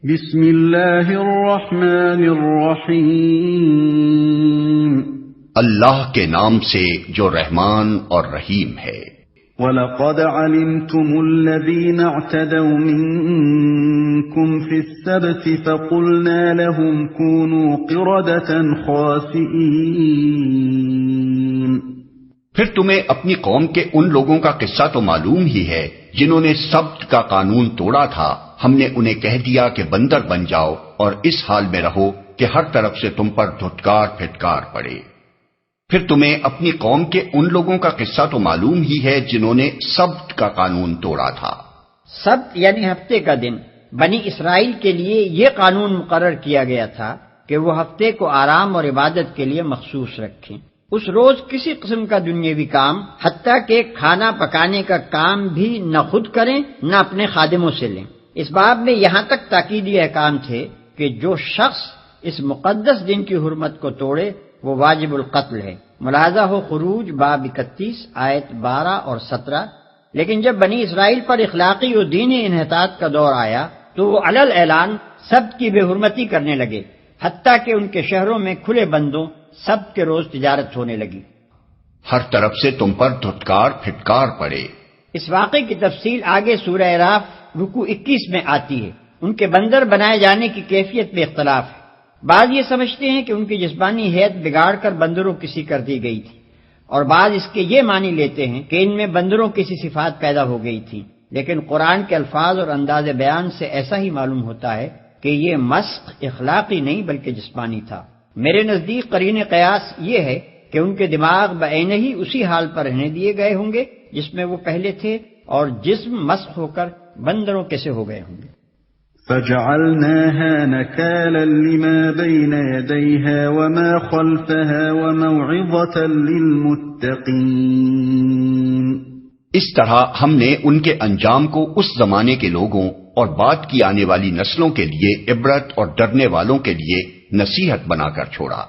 بسم اللہ الرحمن الرحیم، اللہ کے نام سے جو رحمان اور رحیم ہے۔ وَلَقَدْ عَلِمْتُمُ الَّذِينَ اعْتَدَوْا مِنْكُمْ فِي السَّبْتِ فَقُلْنَا لَهُمْ كُونُوا قِرَدَةً خَاسِئِينَ۔ پھر تمہیں اپنی قوم کے ان لوگوں کا قصہ تو معلوم ہی ہے جنہوں نے سبت کا قانون توڑا تھا۔ ہم نے انہیں کہہ دیا کہ بندر بن جاؤ اور اس حال میں رہو کہ ہر طرف سے تم پر دھتکار پھٹکار پڑے۔ پھر تمہیں اپنی قوم کے ان لوگوں کا قصہ تو معلوم ہی ہے جنہوں نے سبت کا قانون توڑا تھا۔ سبت یعنی ہفتے کا دن۔ بنی اسرائیل کے لیے یہ قانون مقرر کیا گیا تھا کہ وہ ہفتے کو آرام اور عبادت کے لیے مخصوص رکھیں۔ اس روز کسی قسم کا دنیاوی کام، حتیٰ کہ کھانا پکانے کا کام بھی نہ خود کریں نہ اپنے خادموں سے لیں۔ اس باب میں یہاں تک تاکیدی احکام تھے کہ جو شخص اس مقدس دن کی حرمت کو توڑے وہ واجب القتل ہے۔ ملاحظہ ہو خروج باب 31 آیت 12 اور 17۔ لیکن جب بنی اسرائیل پر اخلاقی و دینی انحطاط کا دور آیا تو وہ علل اعلان سبت کی بے حرمتی کرنے لگے، حتیٰ کہ ان کے شہروں میں کھلے بندوں سبت کے روز تجارت ہونے لگی۔ ہر طرف سے تم پر دھتکار پھٹکار پڑے۔ اس واقعے کی تفصیل آگے سورہ اعراف رکوع 21 میں آتی ہے۔ ان کے بندر بنائے جانے کی کیفیت میں اختلاف ہے۔ بعض یہ سمجھتے ہیں کہ ان کی جسمانی حیت بگاڑ کر بندروں کی سی کر دی گئی تھی، اور بعض اس کے یہ معنی لیتے ہیں کہ ان میں بندروں کی سی صفات پیدا ہو گئی تھی۔ لیکن قرآن کے الفاظ اور انداز بیان سے ایسا ہی معلوم ہوتا ہے کہ یہ مسخ اخلاقی نہیں بلکہ جسمانی تھا۔ میرے نزدیک قرین قیاس یہ ہے کہ ان کے دماغ بعینہ ہی اسی حال پر رہنے دیے گئے ہوں گے جس میں وہ پہلے تھے، اور جسم مسخ ہو کر بندروں کیسے ہو گئے ہوں گے۔ فَجَعَلْنَاهَا نَكَالًا لِمَا بَيْنَ يَدَيْهَا وَمَا خَلْفَهَا وَمَوْعِظَةً لِلْمُتَّقِينَ۔ اس طرح ہم نے ان کے انجام کو اس زمانے کے لوگوں اور بعد کی آنے والی نسلوں کے لیے عبرت اور ڈرنے والوں کے لیے نصیحت بنا کر چھوڑا۔